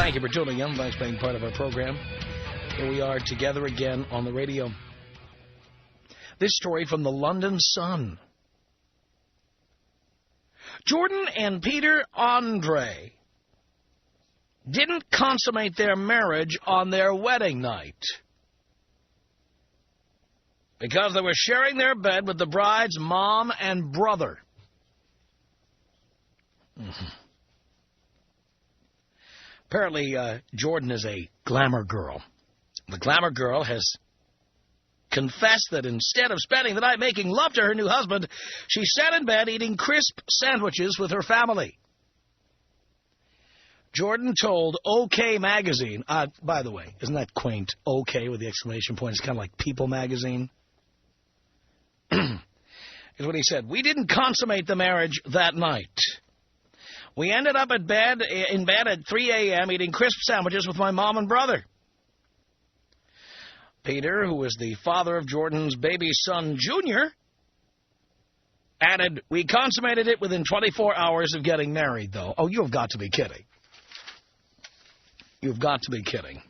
Thank you for tuning in. Thanks for being part of our program. Here we are together again on the radio. This story from the London Sun. Jordan and Peter Andre didn't consummate their marriage on their wedding night because they were sharing their bed with the bride's mom and brother. Apparently, Jordan is a glamour girl. The glamour girl has confessed that instead of spending the night making love to her new husband, she sat in bed eating crisp sandwiches with her family. Jordan told OK Magazine, by the way, isn't that quaint, OK with the exclamation point? It's kind of like People Magazine. Is what he said. We didn't consummate the marriage that night. We ended up in bed at 3 a.m. eating crisp sandwiches with my mom and brother. Peter, who is the father of Jordan's baby son, Junior, added, we consummated it within 24 hours of getting married, though. Oh, you've got to be kidding. You've got to be kidding.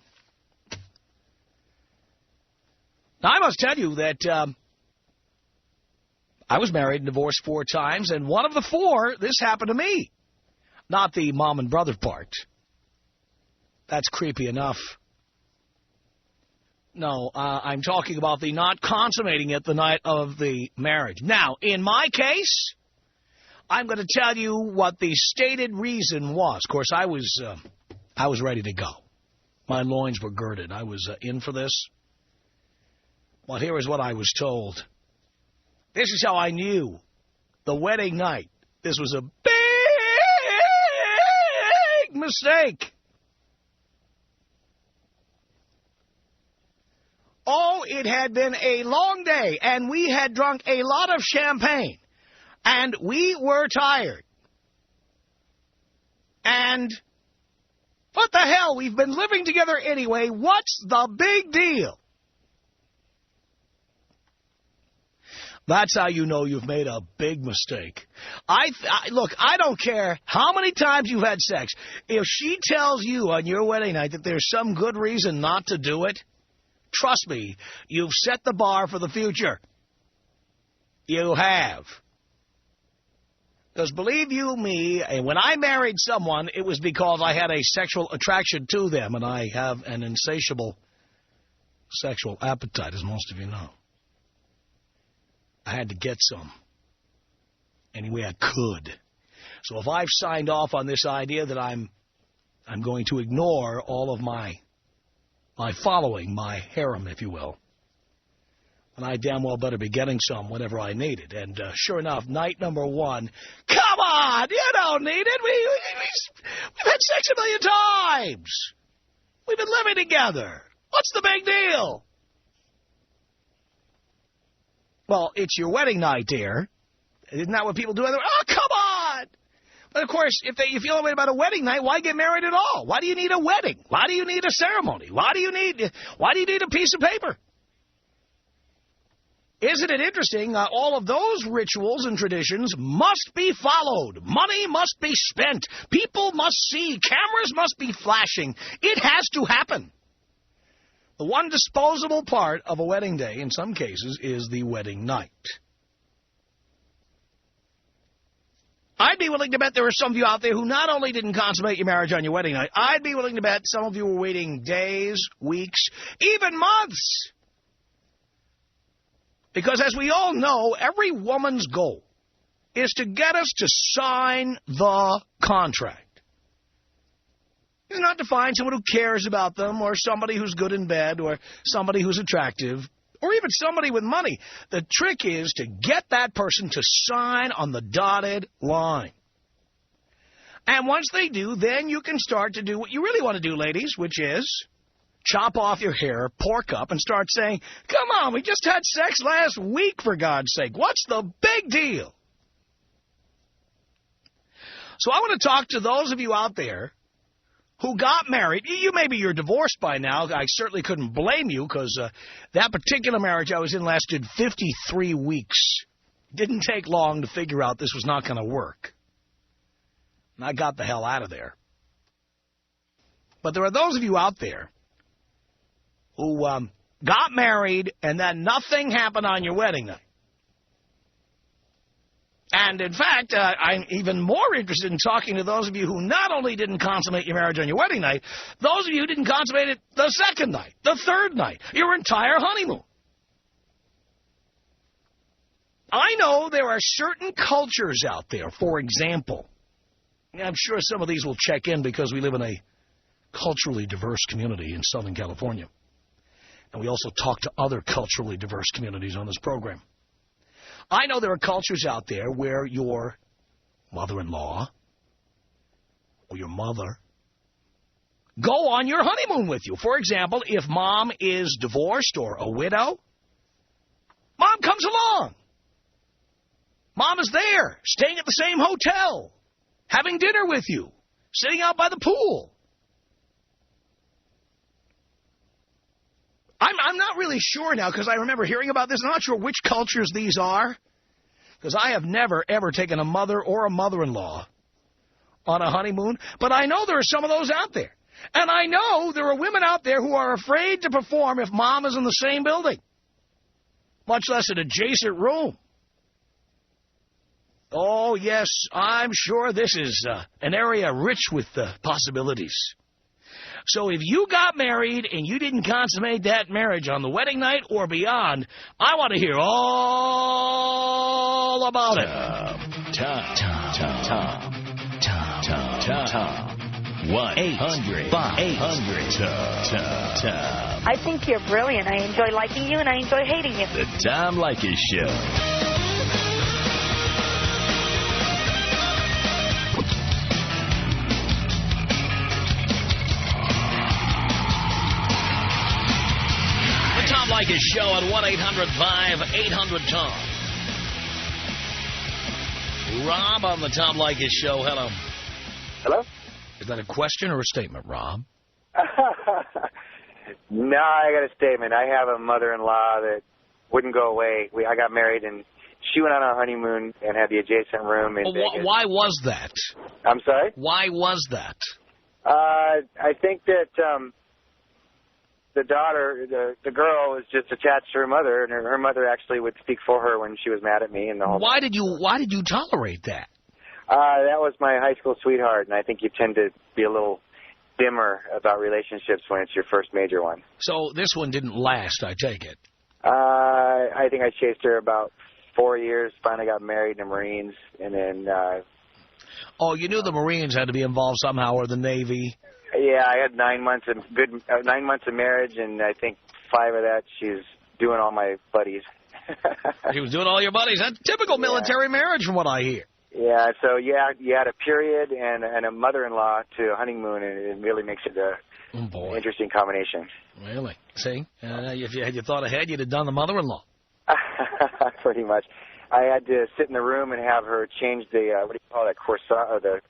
Now, I must tell you that I was married and divorced 4 times, and one of the 4, this happened to me. Not the mom and brother part. That's creepy enough. No, I'm talking about the not consummating it the night of the marriage. Now, in my case, I'm going to tell you what the stated reason was. Of course, I was ready to go. My loins were girded. I was in for this. But here is what I was told. This is how I knew the wedding night. This was a big mistake. Oh, it had been a long day, and we had drunk a lot of champagne, and we were tired. And what the hell? We've been living together anyway. What's the big deal? That's how you know you've made a big mistake. Look, I don't care how many times you've had sex. If she tells you on your wedding night that there's some good reason not to do it, trust me, you've set the bar for the future. You have. Because believe you me, when I married someone, it was because I had a sexual attraction to them, and I have an insatiable sexual appetite, as most of you know. I had to get some any way I could. So if I've signed off on this idea that I'm going to ignore all of my following, my harem, if you will, and I damn well better be getting some whenever I need it. And sure enough, night number 1, come on, you don't need it. We've had sex a million times. We've been living together. What's the big deal? Well, it's your wedding night, dear. Isn't that what people do? Oh, come on! But, of course, if you feel that way about a wedding night, why get married at all? Why do you need a wedding? Why do you need a ceremony? Why do you need a piece of paper? Isn't it interesting? All of those rituals and traditions must be followed. Money must be spent. People must see. Cameras must be flashing. It has to happen. The one disposable part of a wedding day, in some cases, is the wedding night. I'd be willing to bet there are some of you out there who not only didn't consummate your marriage on your wedding night, I'd be willing to bet some of you were waiting days, weeks, even months. Because as we all know, every woman's goal is to get us to sign the contract. It's not to find someone who cares about them, or somebody who's good in bed, or somebody who's attractive, or even somebody with money. The trick is to get that person to sign on the dotted line. And once they do, then you can start to do what you really want to do, ladies, which is chop off your hair, pork up, and start saying, come on, we just had sex last week, for God's sake. What's the big deal? So I want to talk to those of you out there who got married. Maybe you're divorced by now. I certainly couldn't blame you, because that particular marriage I was in lasted 53 weeks. Didn't take long to figure out this was not going to work. And I got the hell out of there. But there are those of you out there who got married and then nothing happened on your wedding night. And, in fact, I'm even more interested in talking to those of you who not only didn't consummate your marriage on your wedding night, those of you who didn't consummate it the second night, the third night, your entire honeymoon. I know there are certain cultures out there, for example. I'm sure some of these will check in because we live in a culturally diverse community in Southern California. And we also talk to other culturally diverse communities on this program. I know there are cultures out there where your mother-in-law or your mother go on your honeymoon with you. For example, if mom is divorced or a widow, mom comes along. Mom is there, staying at the same hotel, having dinner with you, sitting out by the pool. I'm not really sure now because I remember hearing about this. I'm not sure which cultures these are because I have never, ever taken a mother or a mother-in-law on a honeymoon. But I know there are some of those out there. And I know there are women out there who are afraid to perform if mom is in the same building, much less an adjacent room. Oh, yes, I'm sure this is an area rich with possibilities. So if you got married and you didn't consummate that marriage on the wedding night or beyond, I want to hear all about it. Tom. 1-800-5800-TOM. I think you're brilliant. I enjoy liking you and I enjoy hating you. The Tom Leykis Show. Leykis Show at 1-800-5800-TOM. Rob on the Tom Leykis Show. Hello. Hello? Is that a question or a statement, Rob? No, I got a statement. I have a mother-in-law that wouldn't go away. I got married, and she went on a honeymoon and had the adjacent room in Vegas. Why was that? I'm sorry? Why was that? I think that the daughter, the girl, was just attached to her mother, and her mother actually would speak for her when she was mad at me and the whole. Why did you tolerate that? That was my high school sweetheart, and I think you tend to be a little dimmer about relationships when it's your first major one. So this one didn't last, I take it. I think I chased her about 4 years, finally got married in the Marines, and then... oh, you knew the Marines had to be involved somehow, or the Navy. Yeah, I had 9 months of 9 months of marriage, and I think 5 of that she's doing all my buddies. She was doing all your buddies. That's typical military marriage from what I hear. Yeah, so you had a period and a mother-in-law to a honeymoon, and it really makes it an interesting combination. Really? See? If you had thought ahead, you'd have done the mother-in-law. Pretty much. I had to sit in the room and have her change the, what do you call that, corsage, or the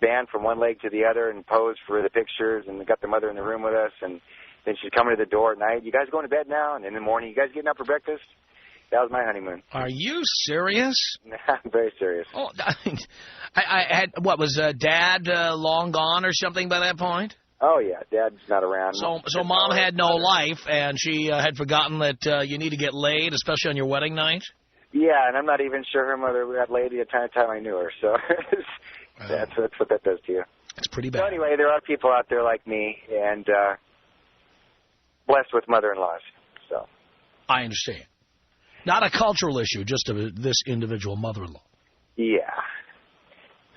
band from one leg to the other and pose for the pictures, and got the mother in the room with us, and then she'd come to the door at night. You guys going to bed now? And in the morning, you guys getting up for breakfast? That was my honeymoon. Are you serious? I'm very serious. Oh, I had, what, was Dad long gone or something by that point? Oh, yeah, Dad's not around. So Mom had no life, and she had forgotten that you need to get laid, especially on your wedding night? Yeah, and I'm not even sure her mother got laid the entire time I knew her, so that's what that does to you. It's pretty bad. So anyway, there are people out there like me, and blessed with mother-in-laws. So I understand. Not a cultural issue, just this individual mother-in-law. Yeah.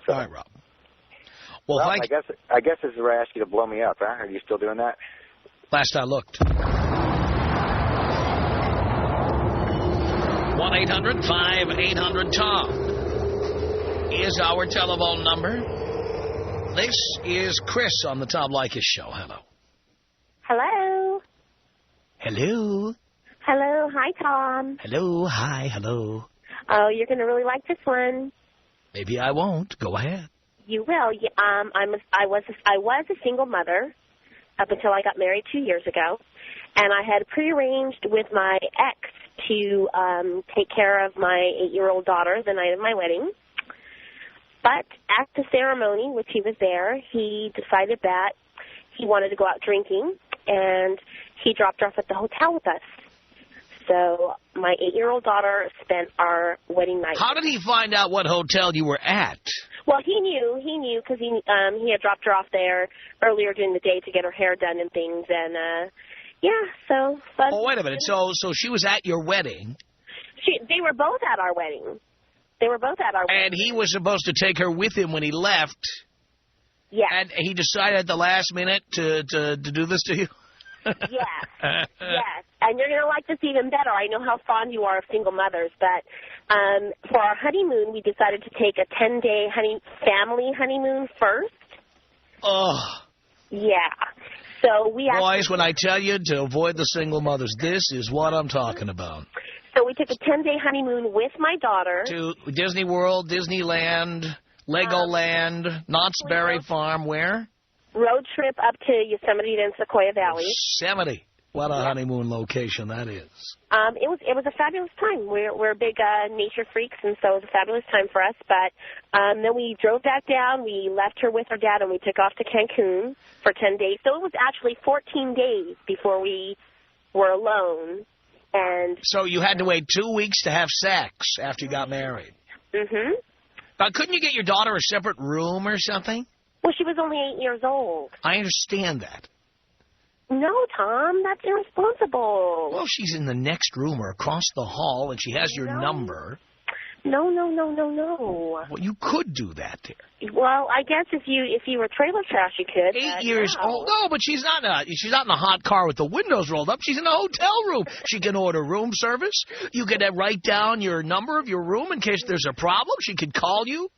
So, all right, Rob. Well, I guess this is where I ask you to blow me up, huh? Are you still doing that? Last I looked. 1-800-5800-TOM is our telephone number. This is Chris on the Tom Leykis Show. Hello. Hello. Hello. Hello. Hi, Tom. Hello. Hi. Hello. Oh, you're going to really like this one. Maybe I won't. Go ahead. You will. I was a single mother up until I got married 2 years ago, and I had prearranged with my ex to take care of my 8-year-old daughter the night of my wedding. But at the ceremony, which he was there, he decided that he wanted to go out drinking, and he dropped her off at the hotel with us. So my 8-year-old daughter spent our wedding night. How did he find out what hotel you were at? Well, he knew because he had dropped her off there earlier during the day to get her hair done and things, and so. But, oh, wait a minute. So she was at your wedding. They were both at our wedding. And he was supposed to take her with him when he left. Yes. And he decided at the last minute to do this to you? Yes. And you're going to like this even better. I know how fond you are of single mothers, but for our honeymoon, we decided to take a 10-day family honeymoon first. Oh. Yeah. So we Boys, when I tell you to avoid the single mothers, this is what I'm talking about. So we took a 10-day honeymoon with my daughter. To Disney World, Disneyland, Legoland, Knott's Berry Farm, where? Road trip up to Yosemite and Sequoia Valley. Yosemite. What a honeymoon location that is. It was a fabulous time. We're big nature freaks, and so it was a fabulous time for us. But then we drove back down. We left her with her dad, and we took off to Cancun for 10 days. So it was actually 14 days before we were alone. And so you had to wait 2 weeks to have sex after you got married. Mm-hmm. Now, couldn't you get your daughter a separate room or something? Well, she was only 8 years old. I understand that. No, Tom, that's irresponsible. Well, she's in the next room or across the hall, and she has your number. No. Well, you could do that there. Well, I guess if you were trailer trash, you could. 8 years old? No, but she's not in a hot car with the windows rolled up. She's in a hotel room. She can order room service. You could write down your number of your room in case there's a problem. She could call you.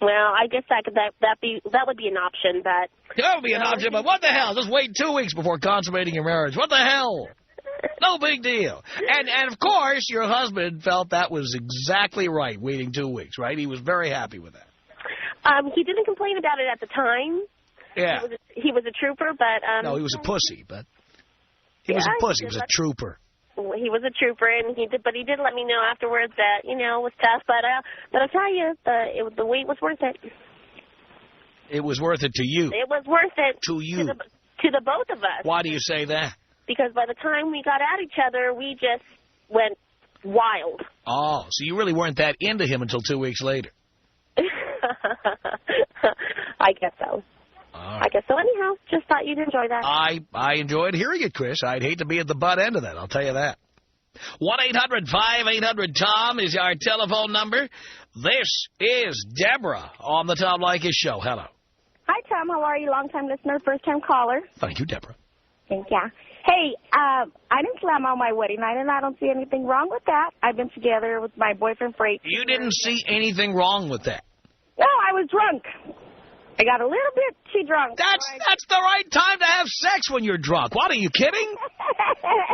Well, I guess that would be an option, but... That would be an option, but what the hell? Just wait 2 weeks before consummating your marriage. What the hell? No big deal. And of course, your husband felt that was exactly right, waiting 2 weeks, right? He was very happy with that. He didn't complain about it at the time. Yeah. He was a trooper, but... no, he was a pussy, but... He was a pussy. He was a trooper. He was a trooper, and he did let me know afterwards that, it was tough. But I'll tell you, the wait was worth it. It was worth it to you. It was worth it. To you. To the both of us. Why do you say that? Because by the time we got at each other, we just went wild. Oh, so you really weren't that into him until 2 weeks later. I guess so. Right. I guess so. Anyhow, just thought you'd enjoy that. I enjoyed hearing it, Chris. I'd hate to be at the butt end of that, I'll tell you that. 1-800-5800-TOM is our telephone number. This is Deborah on the Tom Leykis Show. Hello. Hi, Tom. How are you? Long-time listener, first-time caller. Thank you, Deborah. Thank you. Hey, I didn't slam on my wedding night, and I don't see anything wrong with that. I've been together with my boyfriend for 8 years. You didn't see anything wrong with that? No, I was drunk. I got a little bit too drunk. That's the right time to have sex when you're drunk. What, are you kidding?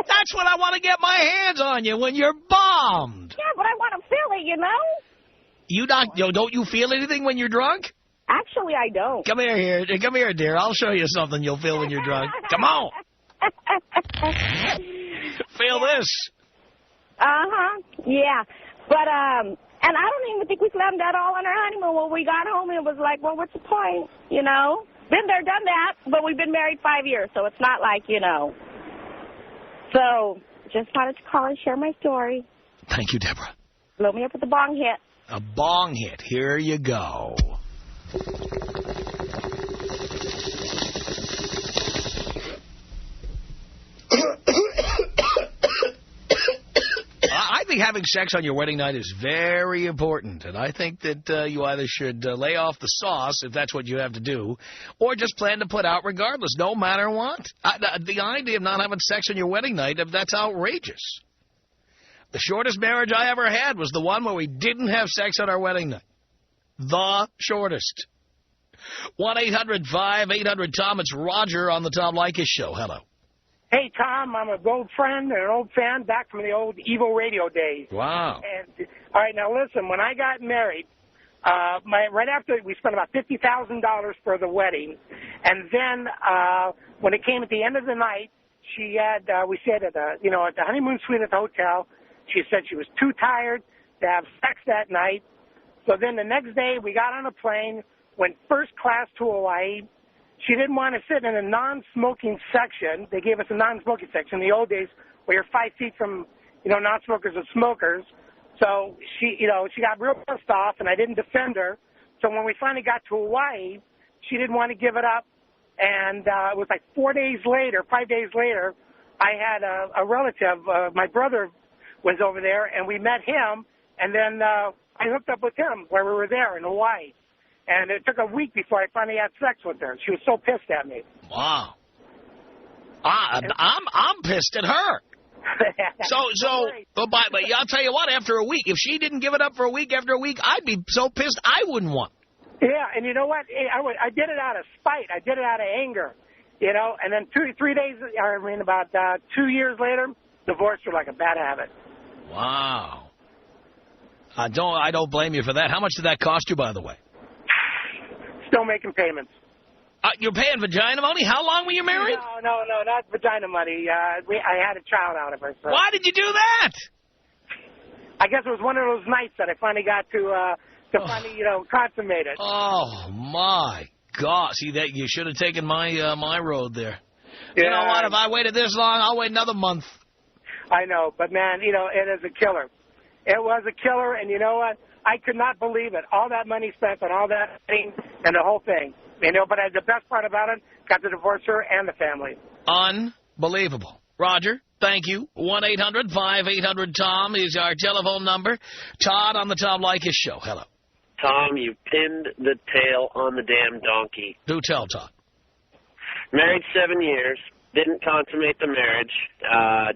That's when I want to get my hands on you, when you're bombed. Yeah, but I want to feel it, Don't you feel anything when you're drunk? Actually, I don't. Come here, dear. I'll show you something you'll feel when you're drunk. Come on. Feel this. Uh-huh. Yeah. But, and I don't even think we slammed at all on our honeymoon. When we got home, it was like, well, what's the point, Been there, done that, but we've been married 5 years, so it's not like, So, just wanted to call and share my story. Thank you, Deborah. Blow me up with a bong hit. A bong hit. Here you go. I think having sex on your wedding night is very important, and I think that you either should lay off the sauce, if that's what you have to do, or just plan to put out regardless, no matter what. The idea of not having sex on your wedding night, that's outrageous. The shortest marriage I ever had was the one where we didn't have sex on our wedding night. The shortest. 1-800-5800-TOM. It's Roger on the Tom Leykis Show. Hello. Hey, Tom, I'm an old friend and an old fan back from the old Evo radio days. Wow. And all right, now listen, when I got married, right after we spent about $50,000 for the wedding, and then when it came at the end of the night, she had we stayed at the at the honeymoon suite at the hotel. She said she was too tired to have sex that night. So then the next day we got on a plane, went first class to Hawaii. she didn't want to sit in a non-smoking section. They gave us a non-smoking section in the old days where you're 5 feet from, non-smokers and smokers. So she got real pissed off, and I didn't defend her. So when we finally got to Hawaii, she didn't want to give it up. And it was like 5 days later, I had a relative, my brother was over there, and we met him, and then I hooked up with him while we were there in Hawaii. And it took a week before I finally had sex with her. She was so pissed at me. Wow. I'm pissed at her. But I'll tell you what, after a week, if she didn't give it up for a week after a week, I'd be so pissed I wouldn't want. Yeah, and you know what? I did it out of spite. I did it out of anger, and then 3 days, about 2 years later, divorced her like a bad habit. Wow. I don't blame you for that. How much did that cost you, by the way? Still making payments. You're paying vagina money? How long were you married? No, not vagina money. I had a child out of her. So. Why did you do that? I guess it was one of those nights that I finally got to finally, consummate it. Oh, my God. See, that you should have taken my road there. Yeah, you know what? If I waited this long, I'll wait another month. I know, but, man, it is a killer. It was a killer, and you know what? I could not believe it. All that money spent on all that thing and the whole thing. But the best part about it, got to divorce her and the family. Unbelievable. Roger, thank you. 1-800-5800-TOM is our telephone number. Todd on the Tom Leykis Show. Hello. Tom, you pinned the tail on the damn donkey. Do tell, Todd. Married 7 years. Didn't consummate the marriage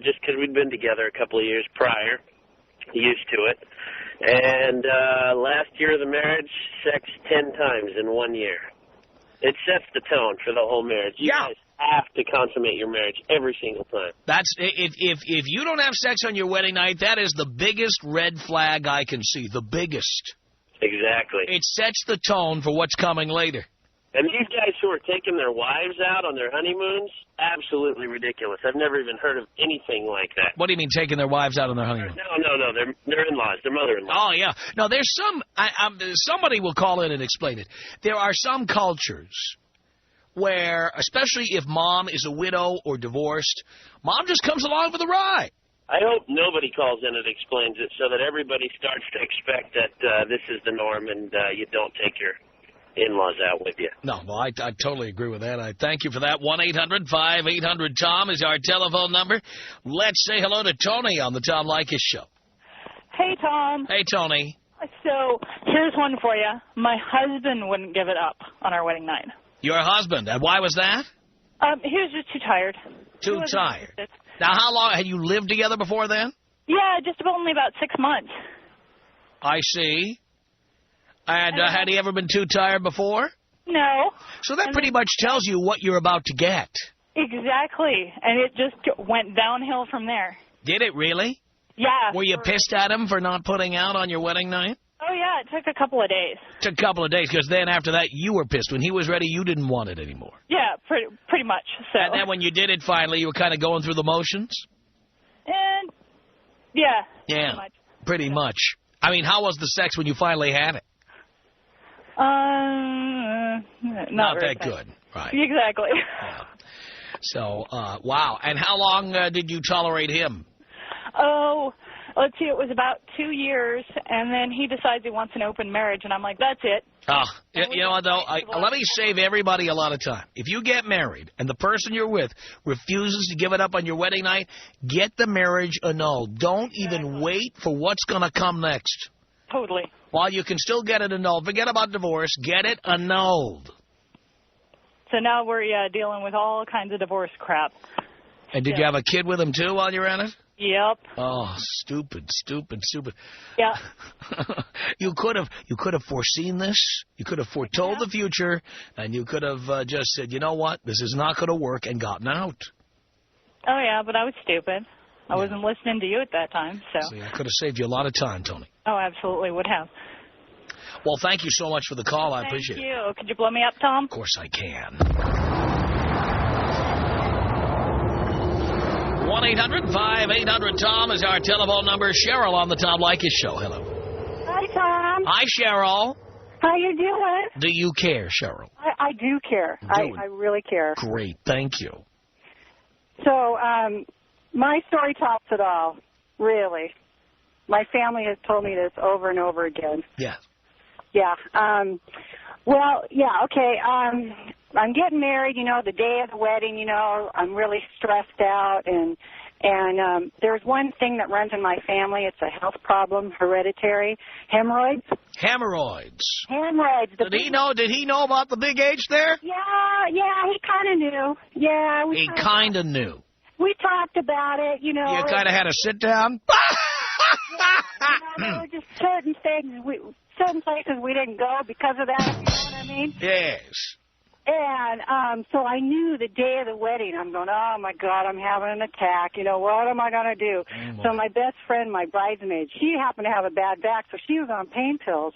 just because we'd been together a couple of years prior. Used to it. And last year of the marriage, sex 10 times in 1 year. It sets the tone for the whole marriage. You guys have to consummate your marriage every single time. That's if you don't have sex on your wedding night, that is the biggest red flag I can see. The biggest. Exactly. It sets the tone for what's coming later. And these guys who are taking their wives out on their honeymoons, absolutely ridiculous. I've never even heard of anything like that. What do you mean taking their wives out on their honeymoon? No. They're in-laws. They're mother-in-law. Oh, yeah. No, there's some... somebody will call in and explain it. There are some cultures where, especially if mom is a widow or divorced, mom just comes along for the ride. I hope nobody calls in and explains it so that everybody starts to expect that this is the norm and you don't take your in-laws out with you. No, well, I totally agree with that. I thank you for that. 1-800-5800-TOM is our telephone number. Let's say hello to Tony on the Tom Leykis Show. Hey, Tom. Hey, Tony. So here's one for you. My husband wouldn't give it up on our wedding night. Your husband. And why was that? He was just too tired. Too tired. Now, how long had you lived together before then? Yeah, just only about 6 months. I see. And had he ever been too tired before? No. So that pretty much tells you what you're about to get. Exactly. And it just went downhill from there. Did it really? Yeah. Were you pissed at him for not putting out on your wedding night? Oh, yeah. It took a couple of days. Took a couple of days, because then after that, you were pissed. When he was ready, you didn't want it anymore. Yeah, pretty much. So. And then when you did it finally, you were kind of going through the motions? And, yeah. Yeah, pretty much. I mean, how was the sex when you finally had it? Not that good. Right. Exactly. Yeah. So, wow. And how long did you tolerate him? Oh, let's see. It was about 2 years, and then he decides he wants an open marriage, and I'm like, that's it. You know what, though? Let me save everybody a lot of time. If you get married and the person you're with refuses to give it up on your wedding night, get the marriage annulled. Don't even wait for what's going to come next. Totally. While you can still get it annulled, forget about divorce, get it annulled. So now we're dealing with all kinds of divorce crap. And did you have a kid with him, too, while you're at it? Yep. Oh, stupid. Yeah. You could have foreseen this. You could have foretold the future, and you could have just said, you know what, this is not going to work, and gotten out. Oh, yeah, but I was stupid. I wasn't listening to you at that time. So I could have saved you a lot of time, Tony. Oh, absolutely would have. Well, thank you so much for the call. I appreciate it. Thank you. Could you blow me up, Tom? Of course I can. 1-800-5800-TOM is our telephone number. Cheryl on the Tom Leykis Show. Hello. Hi, Tom. Hi, Cheryl. How you doing? Do you care, Cheryl? I do care. I really care. Great. Thank you. So, my story tops it all, really. My family has told me this over and over again. Yes. Yeah. Okay. I'm getting married, the day of the wedding, I'm really stressed out, and there's one thing that runs in my family. It's a health problem, hereditary, hemorrhoids. Hemorrhoids. Did he know about the big H there? Yeah, he kind of knew. Yeah. He kind of knew. We talked about it, You kind of had a sit down? There were just certain things, certain places we didn't go because of that, you know what I mean? Yes. And so I knew the day of the wedding, I'm going, oh, my God, I'm having an attack. What am I going to do? So my best friend, my bridesmaid, she happened to have a bad back, so she was on pain pills.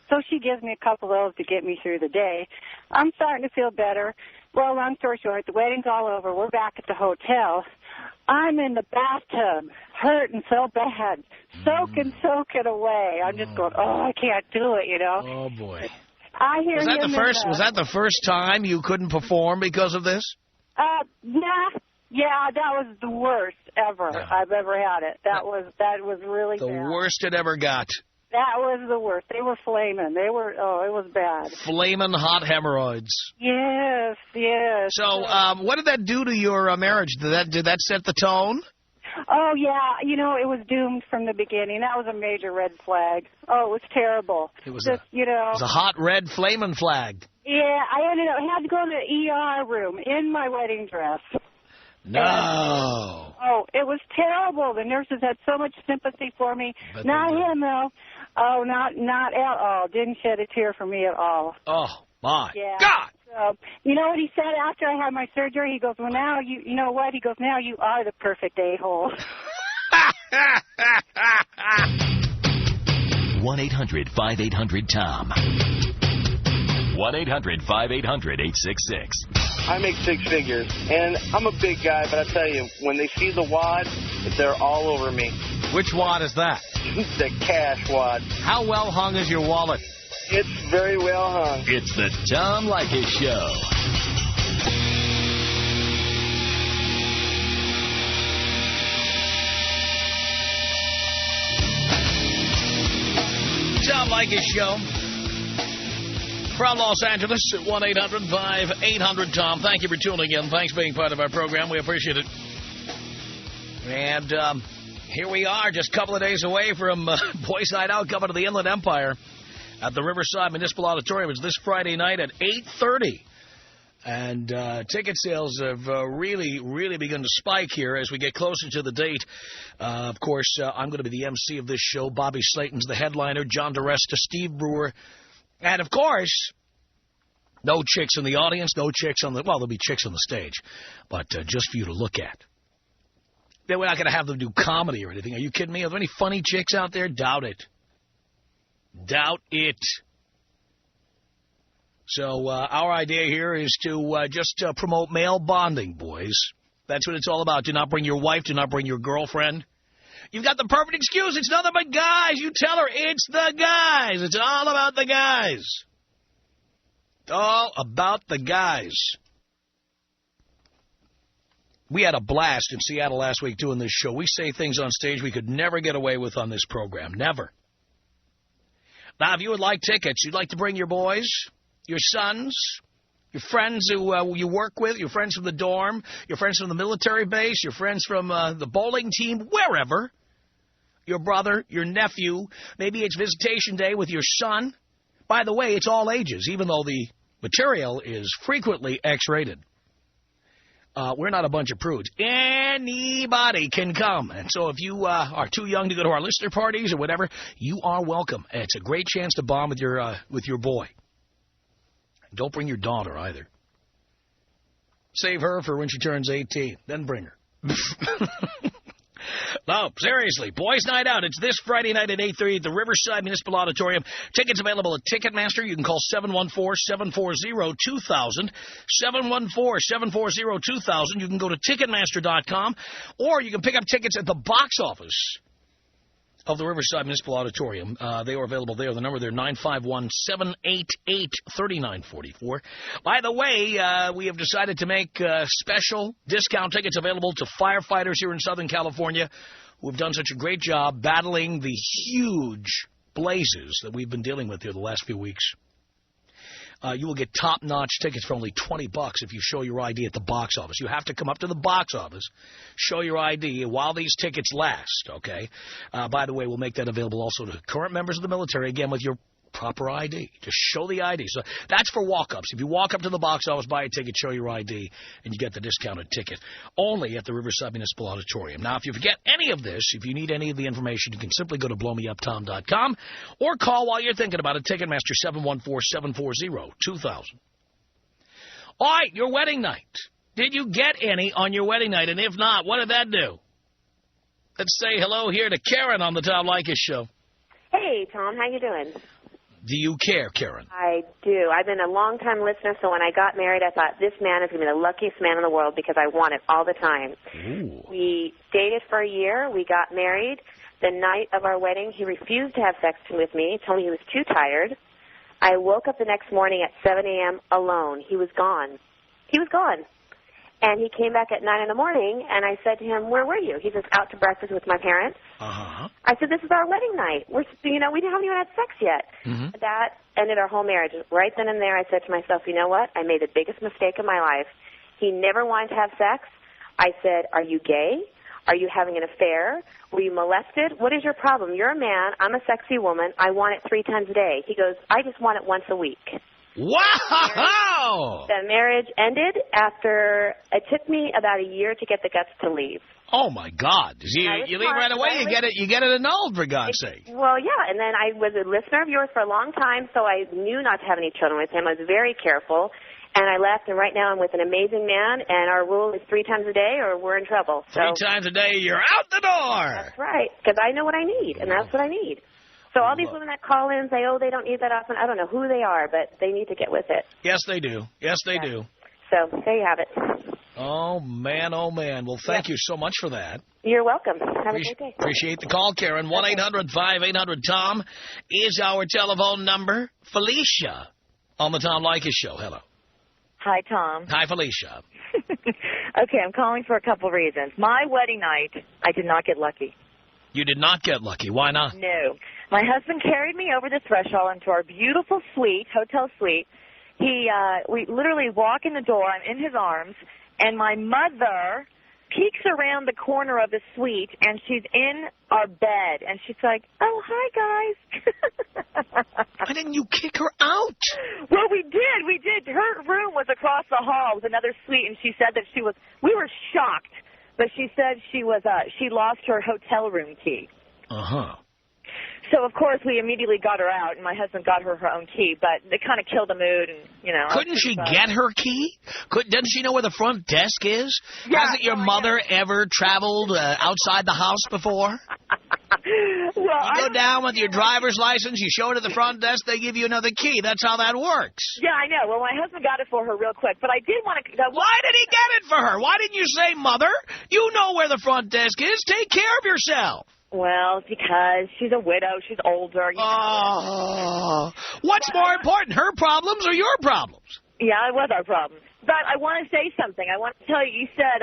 So she gives me a couple of those to get me through the day. I'm starting to feel better. Well, long story short, the wedding's all over. We're back at the hotel. I'm in the bathtub, hurting so bad, soaking away. I'm just going, oh, I can't do it, Oh, boy. I hear was that the first time you couldn't perform because of this? Yeah, that was the worst ever I've ever had it. That was really the bad. Worst it ever got. That was the worst. They were flaming. It was bad. Flaming hot hemorrhoids. Yes. So, what did that do to your marriage? Did that set the tone? Oh, yeah. It was doomed from the beginning. That was a major red flag. Oh, it was terrible. It was it was a hot red flaming flag. Yeah, I had to go to the ER room in my wedding dress. No. It was terrible. The nurses had so much sympathy for me. Not him, though. Oh, not at all. Didn't shed a tear for me at all. Oh, my God. So, you know what he said after I had my surgery? He goes, well, now, you know what? He goes, now you are the perfect a-hole. 1-800-5800-TOM. 1-800-5800-866. I make six figures, and I'm a big guy, but I tell you, when they see the wad, they're all over me. Which wad is that? The cash wad. How well hung is your wallet? It's very well hung. It's the Tom Leykis Show. Tom Leykis Show. From Los Angeles at 1-800-5800-TOM. Thank you for tuning in. Thanks for being part of our program. We appreciate it. And here we are, just a couple of days away from Boys Night Out coming to the Inland Empire at the Riverside Municipal Auditorium. It's this Friday night at 8:30. And ticket sales have really begun to spike here as we get closer to the date. Of course, I'm going to be the MC of this show. Bobby Slayton's the headliner. John DeResta, Steve Brewer. And, of course, no chicks in the audience, no chicks on the... Well, there'll be chicks on the stage, but just for you to look at. Then we're not going to have them do comedy or anything. Are you kidding me? Are there any funny chicks out there? Doubt it. Doubt it. So our idea here is to just promote male bonding, boys. That's what it's all about. Do not bring your wife. Do not bring your girlfriend. You've got the perfect excuse. It's nothing but guys. You tell her it's the guys. It's all about the guys. It's all about the guys. We had a blast in Seattle last week doing this show. We say things on stage we could never get away with on this program. Never. Now, if you would like tickets, you'd like to bring your boys, your sons, your friends who you work with, your friends from the dorm, your friends from the military base, your friends from the bowling team, wherever, your brother, your nephew, maybe it's visitation day with your son. By the way, it's all ages, even though the material is frequently X-rated. We're not a bunch of prudes. Anybody can come. And so if you are too young to go to our listener parties or whatever, you are welcome. It's a great chance to bond with your boy. Don't bring your daughter either. Save her for when she turns 18. Then bring her. No, seriously. Boys Night Out. It's this Friday night at 8:30 at the Riverside Municipal Auditorium. Tickets available at Ticketmaster. You can call 714-740-2000. 714-740-2000. You can go to Ticketmaster.com. Or you can pick up tickets at the box office of the Riverside Municipal Auditorium. They are available there. The number there, 951-788-3944. By the way, we have decided to make special discount tickets available to firefighters here in Southern California who have done such a great job battling the huge blazes that we've been dealing with here the last few weeks. You will get top-notch tickets for only $20 if you show your ID at the box office. You have to come up to the box office, show your ID while these tickets last, okay? By the way, we'll make that available also to current members of the military, again, with your proper ID. Just show the ID. So that's for walk-ups. If you walk up to the box office, buy a ticket, show your ID, and you get the discounted ticket. Only at the Riverside Municipal Auditorium. Now, if you forget any of this, if you need any of the information, you can simply go to blowmeuptom.com or call while you're thinking about it, Ticketmaster 714-740-2000. All right, your wedding night. Did you get any on your wedding night? And if not, what did that do? Let's say hello here to Karen on the Tom Leykis Show. Hey, Tom, how you doing? Do you care, Karen? I do. I've been a long-time listener, so when I got married, I thought this man is going to be the luckiest man in the world because I want it all the time. Ooh. We dated for a year. We got married. The night of our wedding, he refused to have sex with me. He told me he was too tired. I woke up the next morning at 7 a.m. alone. He was gone. He was gone. And he came back at 9 in the morning, and I said to him, where were you? He says, out to breakfast with my parents. Uh-huh. I said, this is our wedding night. We haven't even had sex yet. Mm-hmm. That ended our whole marriage. Right then and there, I said to myself, you know what? I made the biggest mistake of my life. He never wanted to have sex. I said, are you gay? Are you having an affair? Were you molested? What is your problem? You're a man. I'm a sexy woman. I want it 3 times a day. He goes, I just want it once a week. Wow! The marriage ended after it took me about a year to get the guts to leave. Oh, my God. You leave right away, you get it annulled, for God's sake. Well, yeah, and then I was a listener of yours for a long time, so I knew not to have any children with him. I was very careful, and I left, and right now I'm with an amazing man, and our rule is 3 times a day or we're in trouble. So, 3 times a day, you're out the door. That's right, because I know what I need, and that's what I need. So all these women that call in and say, oh, they don't need that often, I don't know who they are, but they need to get with it. Yes, they do. Yes, they do. So there you have it. Oh, man, oh, man. Well, thank you so much for that. You're welcome. Have a great day. Appreciate the call, Karen. 1-800-5800-TOM is our telephone number. Felicia on the Tom Leykis Show. Hello. Hi, Tom. Hi, Felicia. Okay, I'm calling for a couple reasons. My wedding night, I did not get lucky. You did not get lucky. Why not? No. My husband carried me over the threshold into our beautiful suite, hotel suite. We literally walk in the door. I'm in his arms, and my mother peeks around the corner of the suite, and she's in our bed, and she's like, oh, hi, guys. Why didn't you kick her out? Well, we did. We did. Her room was across the hall with another suite, and she said that we were shocked, but she said she lost her hotel room key. Uh-huh. So, of course, we immediately got her out, and my husband got her own key, but it kind of killed the mood, and, you know. Couldn't she get her key? Doesn't she know where the front desk is? Yeah, Hasn't your mother ever traveled outside the house before? Well, you go down with your driver's license, you show it at the front desk, they give you another key. That's how that works. Yeah, I know. Well, my husband got it for her real quick, but I did want to... Why did he get it for her? Why didn't you say, Mother, you know where the front desk is. Take care of yourself. Well, because she's a widow. She's older. What's more important, her problems or your problems? Yeah, it was our problem. But I want to say something. I want to tell you, you said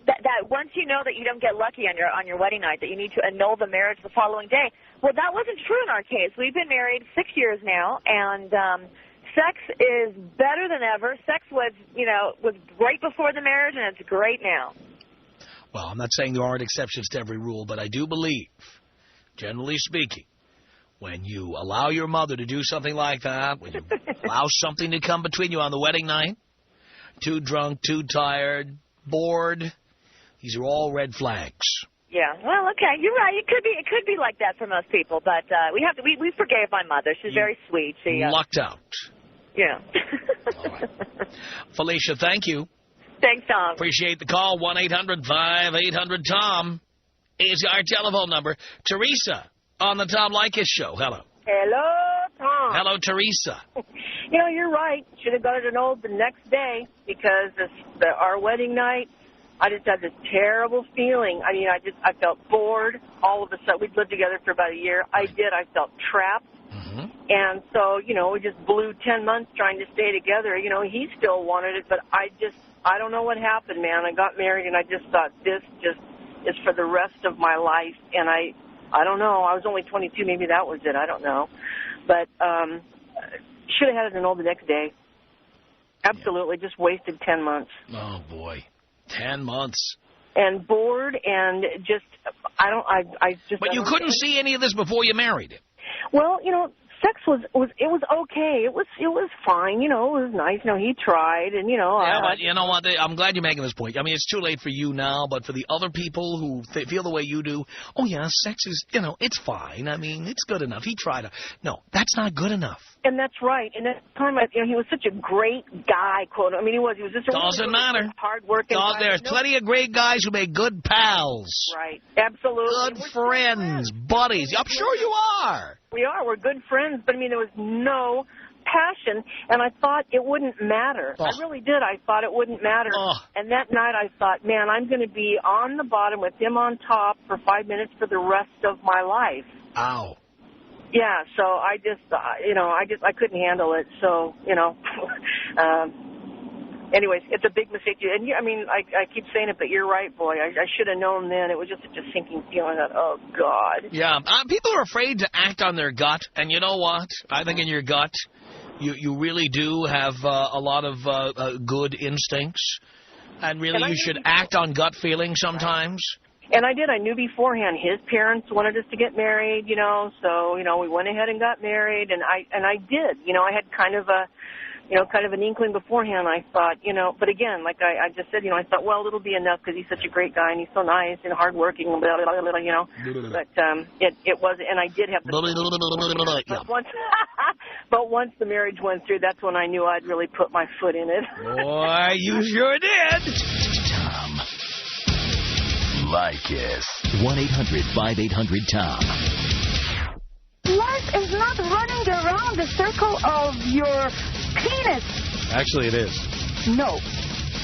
that once you know that you don't get lucky on your wedding night, that you need to annul the marriage the following day. Well, that wasn't true in our case. We've been married 6 years now, and sex is better than ever. Sex was great before the marriage, and it's great now. Well, I'm not saying there aren't exceptions to every rule, but I do believe, generally speaking, when you allow your mother to do something like that, when you allow something to come between you on the wedding night, too drunk, too tired, bored, these are all red flags. Yeah, well, okay, you're right. It could be like that for most people, but we forgave my mother. She's very sweet. She lucked out. Yeah. All right. Felicia, thank you. Thanks, Tom. Appreciate the call. 1-800-5800-TOM is our telephone number. Teresa on the Tom Leykis Show. Hello. Hello, Tom. Hello, Teresa. You're right. Should have got it annulled the next day because our wedding night I just had this terrible feeling. I mean, I felt bored all of a sudden. We'd lived together for about a year. I felt trapped. And so, you know, we just blew 10 months trying to stay together. You know, he still wanted it, but I don't know what happened, man. I got married, and I just thought this just is for the rest of my life. And I don't know. I was only 22. Maybe that was it. I don't know. But should have had it annulled the next day. Absolutely. Just wasted 10 months. Oh, boy. 10 months. And bored and just, But you couldn't see any of this before you married him. Well, you know, sex was okay. It was fine. You know, it was nice. You know, he tried, and you know. Yeah, but you know what? I'm glad you're making this point. I mean, it's too late for you now, but for the other people who feel the way you do, oh yeah, sex is, you know, it's fine. I mean, it's good enough. He tried. No, that's not good enough. And that's right. And at the time, you know, he was such a great guy. Quote. I mean, he was just a doesn't matter. Hard-working guy. There's plenty of great guys who make good pals. Right. Absolutely. Good friends, buddies. I'm sure you are. We are. We're good friends. But I mean, there was no passion, and I thought it wouldn't matter. I really did. I thought it wouldn't matter. And that night, I thought, man, I'm going to be on the bottom with him on top for 5 minutes for the rest of my life. Ow. Yeah, so I just, you know, I couldn't handle it. So, you know, anyways, it's a big mistake. And I mean, I keep saying it, but you're right, boy. I should have known then. It was just such a sinking feeling that, oh, God. Yeah, people are afraid to act on their gut. And you know what? I think in your gut, you really do have a lot of good instincts. And really, you should act on gut feelings sometimes. And I did. I knew beforehand his parents wanted us to get married, you know, so, you know, we went ahead and got married, and I did. You know, I had kind of an inkling beforehand. I thought, you know, but again, like I just said, you know, I thought, well, it'll be enough because he's such a great guy and he's so nice and hardworking, blah, blah, blah, blah, you know. But it was, and I did have but once the marriage went through, that's when I knew I'd really put my foot in it. Boy, you sure did. Tom Leykis. 1-800-5800-TOM. Life is not running around the circle of your penis. Actually, it is. No,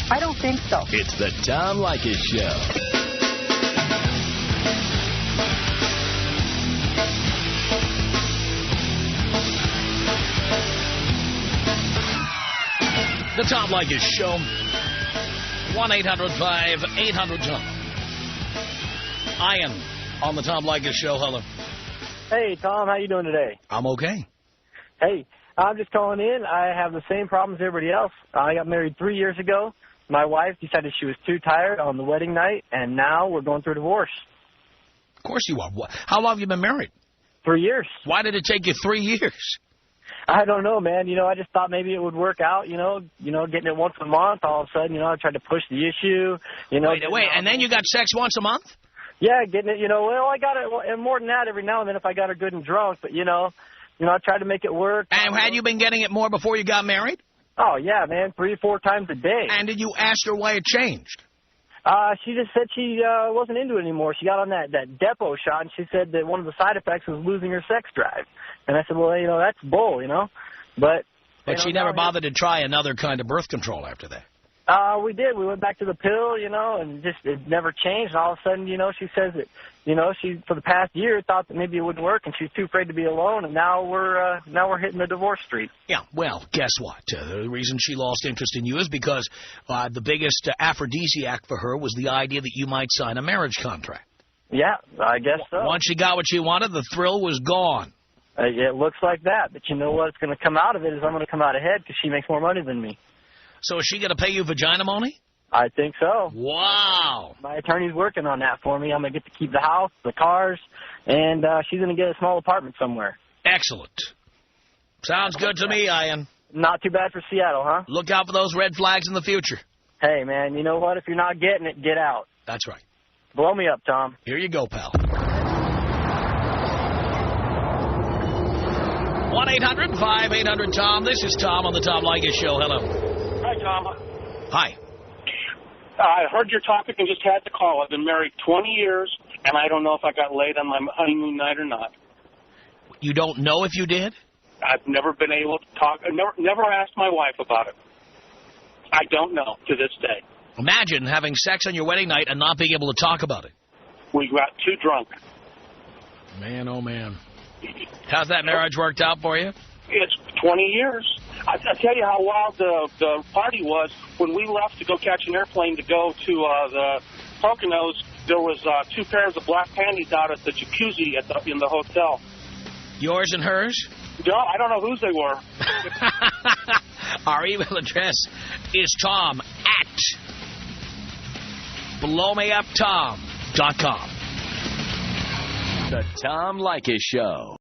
I don't think so. It's the Tom Leykis Show. The Tom Leykis Show. 1-800-5800-TOM. Ian on the Tom Leykis Show. Hello. Hey, Tom. How you doing today? I'm okay. Hey, I'm just calling in. I have the same problems as everybody else. I got married 3 years ago. My wife decided she was too tired on the wedding night, and now we're going through a divorce. Of course you are. How long have you been married? 3 years. Why did it take you 3 years? I don't know, man. You know, I just thought maybe it would work out, you know, getting it once a month. All of a sudden, you know, I tried to push the issue. You know, Wait, and then you got sex once a month? Yeah, getting it, you know, well, I got it more than that every now and then if I got her good and drunk. But, you know, I tried to make it work. And had you been getting it more before you got married? Oh, yeah, man, 3 or 4 times a day. And did you ask her why it changed? She just said she wasn't into it anymore. She got on that Depo shot, and she said that one of the side effects was losing her sex drive. And I said, well, you know, that's bull, you know. But she never bothered to try another kind of birth control after that. We did. We went back to the pill, you know, and just it never changed. And all of a sudden, you know, she says that, you know, she for the past year thought that maybe it wouldn't work, and she's too afraid to be alone. And now we're hitting the divorce street. Yeah. Well, guess what? The reason she lost interest in you is because the biggest aphrodisiac for her was the idea that you might sign a marriage contract. Yeah, I guess so. Once she got what she wanted, the thrill was gone. It looks like that. But you know what's going to come out of it is I'm going to come out ahead because she makes more money than me. So is she going to pay you vagina money? I think so. Wow. My attorney's working on that for me. I'm going to get to keep the house, the cars, and she's going to get a small apartment somewhere. Excellent. Sounds good to me, Ian. Not too bad for Seattle, huh? Look out for those red flags in the future. Hey, man, you know what? If you're not getting it, get out. That's right. Blow me up, Tom. Here you go, pal. 1-800-5800-TOM. This is Tom on the Tom Leykis Show. Hello. Hi, Tom. Hi. I heard your topic and just had to call. I've been married 20 years, and I don't know if I got laid on my honeymoon night or not. You don't know if you did? I've never been able to talk. I never asked my wife about it. I don't know to this day. Imagine having sex on your wedding night and not being able to talk about it. We got too drunk. Man, oh, man. How's that marriage worked out for you? It's 20 years. I tell you how wild the party was. When we left to go catch an airplane to go to the Poconos, there was 2 pairs of black panties out at the jacuzzi in the hotel. Yours and hers? No, I don't know whose they were. Our email address is tom@blowmeuptom.com. The Tom Leykis Show.